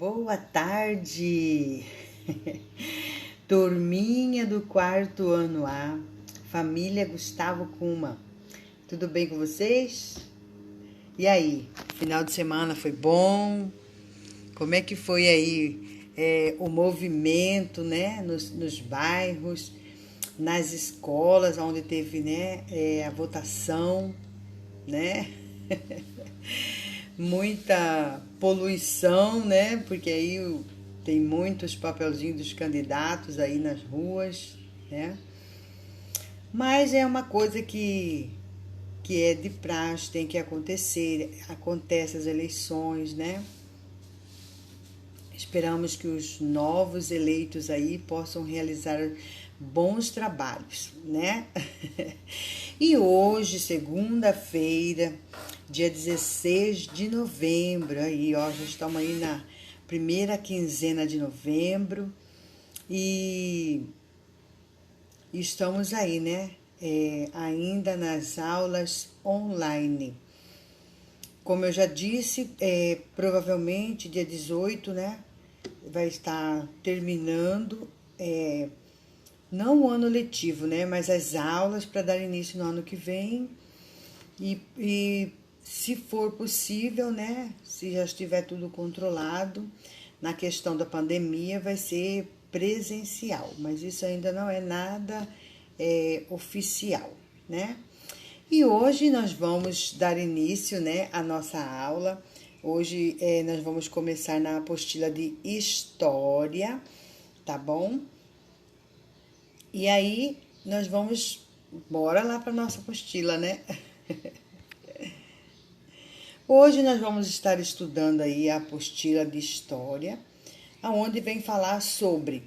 Boa tarde, turminha do quarto ano A, família Gustavo Kuma, tudo bem com vocês? E aí, final de semana foi bom? Como é que foi aí o movimento, né, nos bairros, nas escolas, onde teve, né, a votação, né? Muita poluição, né? Porque aí tem muitos papelzinhos dos candidatos aí nas ruas, né? Mas é uma coisa que é de praxe, tem que acontecer, acontece as eleições, né? Esperamos que os novos eleitos aí possam realizar bons trabalhos, né? E hoje, segunda-feira, dia 16 de novembro, aí ó, já estamos aí na primeira quinzena de novembro e estamos aí, né? Ainda nas aulas online. Como eu já disse, provavelmente dia 18, né? Vai estar terminando, não o ano letivo, né? Mas as aulas para dar início no ano que vem. E se for possível, né? Se já estiver tudo controlado, na questão da pandemia, vai ser presencial. Mas isso ainda não é nada oficial, né? E hoje nós vamos dar início, né, à nossa aula. Hoje nós vamos começar na apostila de História, tá bom? E aí nós vamos, bora lá para nossa apostila, né? Hoje nós vamos estar estudando aí a apostila de História, aonde vem falar sobre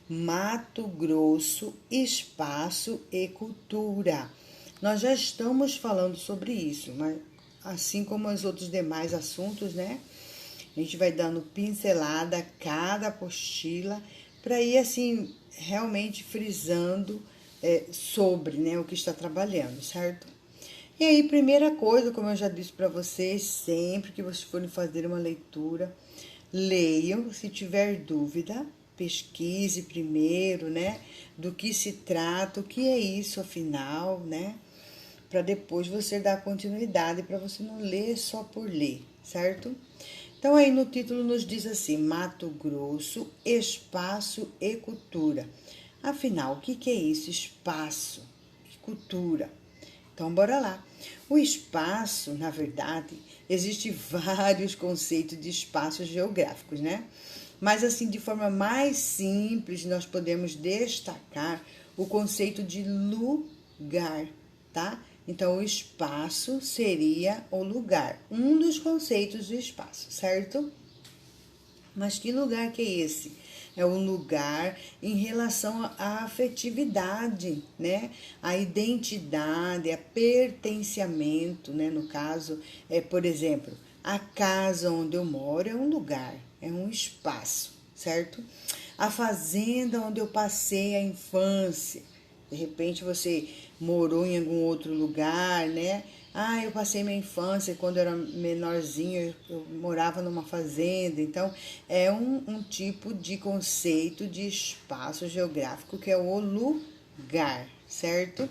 Mato Grosso, espaço e cultura. Nós já estamos falando sobre isso, mas assim como os outros demais assuntos, né? A gente vai dando pincelada a cada apostila para ir assim realmente frisando sobre, né, o que está trabalhando, certo? E aí, primeira coisa, como eu já disse para vocês, sempre que vocês forem fazer uma leitura, leiam, se tiver dúvida, pesquise primeiro, né, do que se trata, o que é isso afinal, né, para depois você dar continuidade, para você não ler só por ler, certo? Então aí no título nos diz assim, Mato Grosso, espaço e cultura. Afinal, o que é isso, espaço e cultura? Então, bora lá. O espaço, na verdade, existe vários conceitos de espaços geográficos, né? Mas, assim, de forma mais simples, nós podemos destacar o conceito de lugar, tá? Então, o espaço seria o lugar, um dos conceitos do espaço, certo? Mas que lugar que é esse? É um lugar em relação à afetividade, né? A identidade, a pertencimento, né? No caso, por exemplo, a casa onde eu moro é um lugar, é um espaço, certo? A fazenda onde eu passei a infância. De repente você morou em algum outro lugar, né? Ah, eu passei minha infância quando eu era menorzinho, eu morava numa fazenda. Então, é um tipo de conceito de espaço geográfico que é o lugar, certo?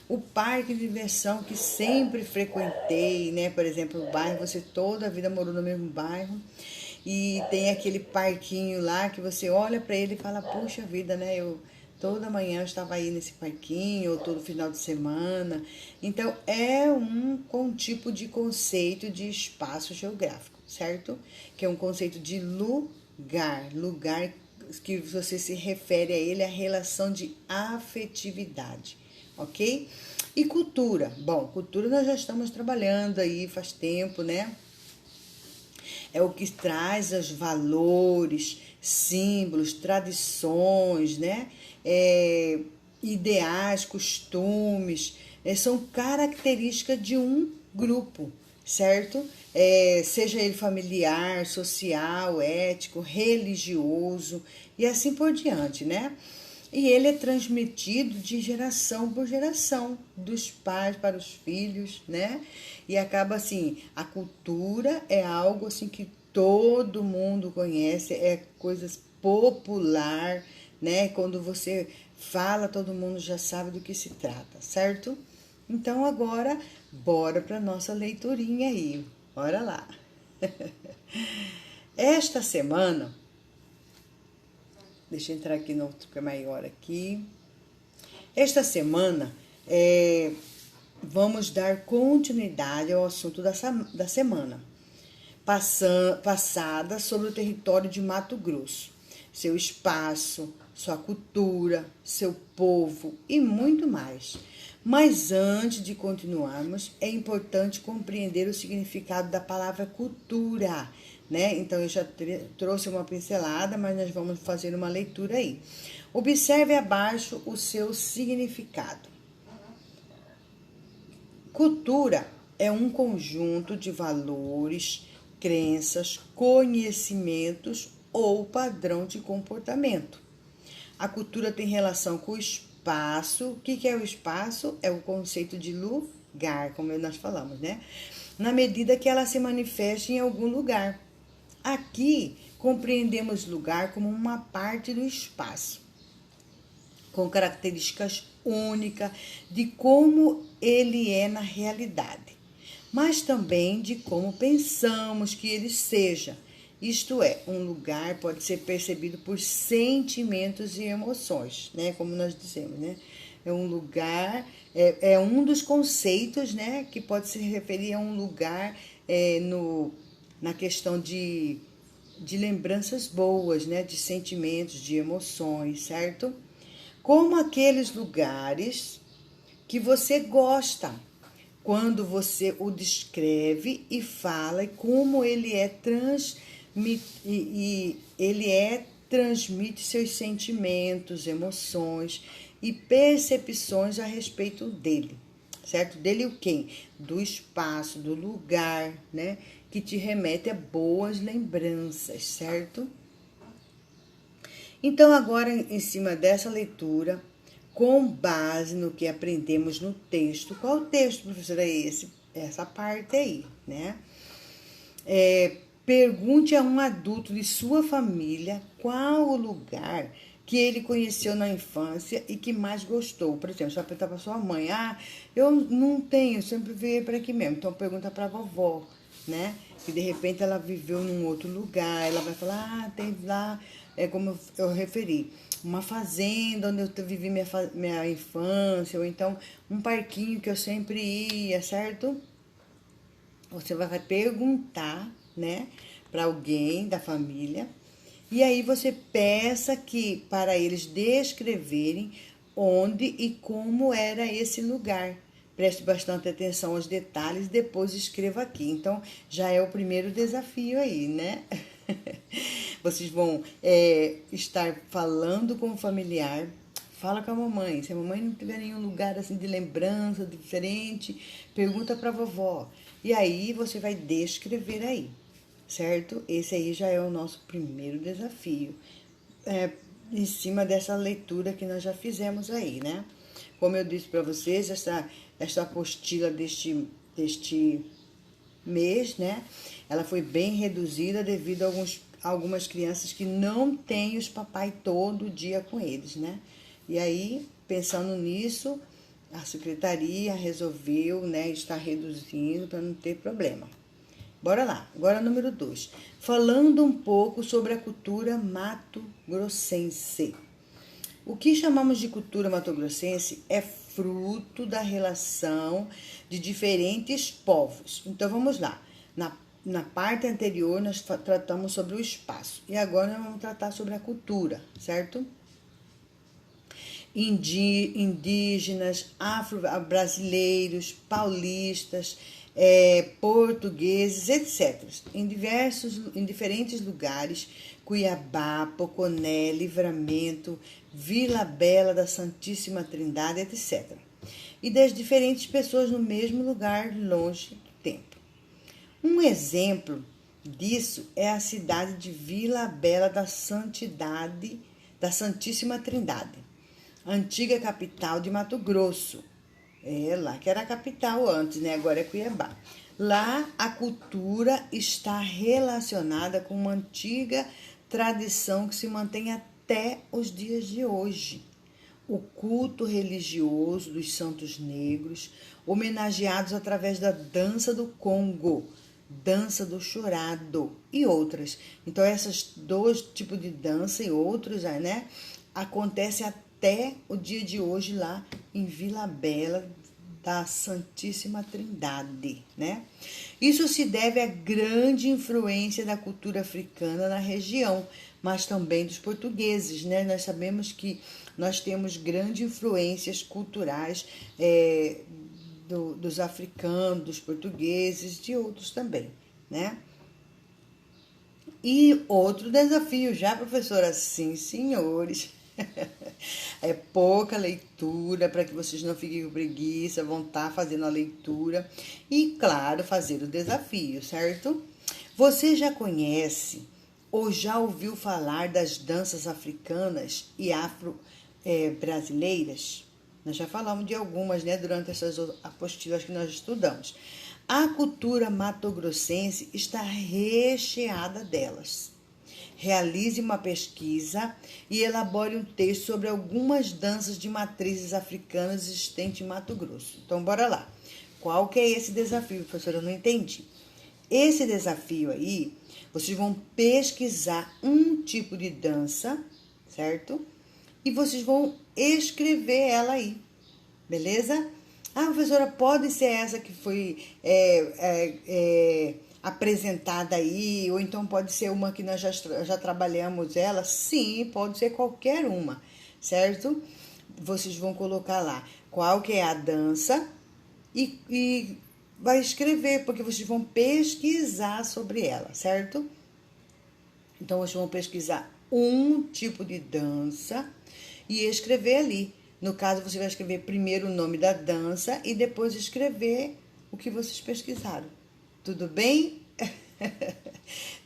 O parque de diversão que sempre frequentei, né? Por exemplo, o bairro, você toda a vida morou no mesmo bairro. E tem aquele parquinho lá que você olha para ele e fala, puxa vida, né? Toda manhã eu estava aí nesse parquinho, ou todo final de semana. Então, é um tipo de conceito de espaço geográfico, certo? Que é um conceito de lugar. Lugar que você se refere a ele, a relação de afetividade, ok? E cultura. Bom, cultura nós já estamos trabalhando aí faz tempo, né? É o que traz os valores, símbolos, tradições, né? Ideais, costumes, são características de um grupo, certo? Seja ele familiar, social, ético, religioso e assim por diante, né? E ele é transmitido de geração por geração, dos pais para os filhos, né? E acaba assim, a cultura é algo assim que todo mundo conhece, é coisas popular, né? Quando você fala, todo mundo já sabe do que se trata, certo? Então agora, bora para nossa leiturinha aí. Bora lá. Esta semana, deixa eu entrar aqui no outro que é maior aqui. Esta semana, vamos dar continuidade ao assunto da semana passada sobre o território de Mato Grosso, seu espaço, sua cultura, seu povo e muito mais. Mas antes de continuarmos, é importante compreender o significado da palavra cultura, né? Então eu já trouxe uma pincelada, mas nós vamos fazer uma leitura aí. Observe abaixo o seu significado. Cultura é um conjunto de valores, crenças, conhecimentos ou padrão de comportamento. A cultura tem relação com o espaço. O que é o espaço? É o conceito de lugar, como nós falamos, né? Na medida que ela se manifesta em algum lugar. Aqui, compreendemos lugar como uma parte do espaço, com características únicas de como ele é na realidade, mas também de como pensamos que ele seja. Isto é, um lugar pode ser percebido por sentimentos e emoções, né? Como nós dizemos, né? É um lugar, é um dos conceitos, né? Que pode se referir a um lugar na questão de lembranças boas, né? De sentimentos, de emoções, certo? Como aqueles lugares que você gosta, quando você o descreve e fala como ele transmite seus sentimentos, emoções e percepções a respeito dele, certo? Dele o quê? Do espaço, do lugar, né? Que te remete a boas lembranças, certo? Então, agora, em cima dessa leitura, com base no que aprendemos no texto, qual texto, professora, é esse? Essa parte aí, né? Pergunte a um adulto de sua família qual o lugar que ele conheceu na infância e que mais gostou. Por exemplo, você vai perguntar para sua mãe, eu não tenho, sempre veio para aqui mesmo. Então, pergunta para a vovó, né? Que de repente ela viveu num outro lugar, ela vai falar, tem lá, como eu referi, uma fazenda onde eu vivi minha infância, ou então um parquinho que eu sempre ia, certo? Você vai perguntar, né, para alguém da família, e aí você peça que para eles descreverem onde e como era esse lugar. Preste bastante atenção aos detalhes e depois escreva aqui. Então, já é o primeiro desafio aí, né? Vocês vão estar falando com o familiar. Fala com a mamãe. Se a mamãe não tiver nenhum lugar assim de lembrança diferente, pergunta para a vovó. E aí você vai descrever aí, certo? Esse aí já é o nosso primeiro desafio. Em cima dessa leitura que nós já fizemos aí, né? Como eu disse para vocês, essa apostila deste mês, né? Ela foi bem reduzida devido a algumas crianças que não têm os papai todo dia com eles, né? E aí, pensando nisso, a secretaria resolveu, né, estar reduzindo para não ter problema. Bora lá. Agora, número 2. Falando um pouco sobre a cultura mato-grossense. O que chamamos de cultura mato-grossense é fruto da relação de diferentes povos. Então, vamos lá. Na parte anterior, nós tratamos sobre o espaço. E agora, nós vamos tratar sobre a cultura, certo? Indígenas, afro-brasileiros, paulistas, portugueses, etc. Em diferentes lugares, Cuiabá, Poconé, Livramento, Vila Bela da Santíssima Trindade, etc. E das diferentes pessoas no mesmo lugar, longe do tempo. Um exemplo disso é a cidade de Vila Bela da Santíssima Trindade, antiga capital de Mato Grosso. Lá que era a capital antes, né? Agora é Cuiabá. Lá a cultura está relacionada com uma antiga tradição que se mantém até os dias de hoje. O culto religioso dos santos negros, homenageados através da dança do Congo, dança do chorado e outras. Então, esses dois tipos de dança e outros, né, acontecem até o dia de hoje lá em Vila Bela da Santíssima Trindade, né? Isso se deve à grande influência da cultura africana na região, mas também dos portugueses, né? Nós sabemos que nós temos grandes influências culturais dos africanos, dos portugueses, de outros também, né? E outro desafio já, professora? Sim, senhores. É pouca leitura para que vocês não fiquem com preguiça, vão estar fazendo a leitura e, claro, fazer o desafio, certo? Você já conhece ou já ouviu falar das danças africanas e afro-brasileiras? Nós já falamos de algumas, né, durante essas apostilas que nós estudamos. A cultura matogrossense está recheada delas. Realize uma pesquisa e elabore um texto sobre algumas danças de matrizes africanas existentes em Mato Grosso. Então, bora lá. Qual que é esse desafio, professora? Eu não entendi. Esse desafio aí, vocês vão pesquisar um tipo de dança, certo? E vocês vão escrever ela aí, beleza? Ah, professora, pode ser essa que foi apresentada aí, ou então pode ser uma que nós já trabalhamos ela? Sim, pode ser qualquer uma, certo? Vocês vão colocar lá qual que é a dança e vai escrever, porque vocês vão pesquisar sobre ela, certo? Então, vocês vão pesquisar um tipo de dança e escrever ali. No caso, você vai escrever primeiro o nome da dança e depois escrever o que vocês pesquisaram. Tudo bem?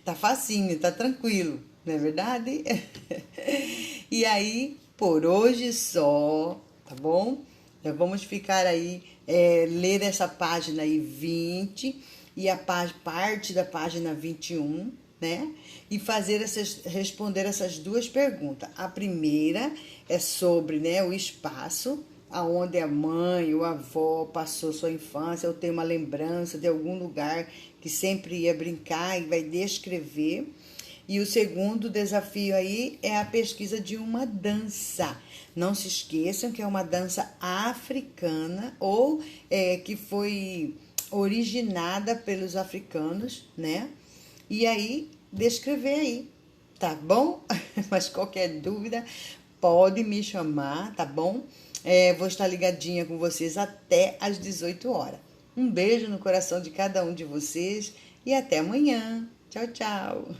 Tá facinho, tá tranquilo, não é verdade? E aí, por hoje só, tá bom? Já vamos ficar aí, ler essa página aí 20 e a parte da página 21, né? E responder essas duas perguntas. A primeira é sobre, né, o espaço, aonde a mãe ou a avó passou sua infância, ou tem uma lembrança de algum lugar que sempre ia brincar e vai descrever. E o segundo desafio aí é a pesquisa de uma dança. Não se esqueçam que é uma dança africana ou que foi originada pelos africanos, né? E aí, descrever aí, tá bom? Mas qualquer dúvida, pode me chamar, tá bom? Vou estar ligadinha com vocês até às 18 horas. Um beijo no coração de cada um de vocês e até amanhã. Tchau, tchau.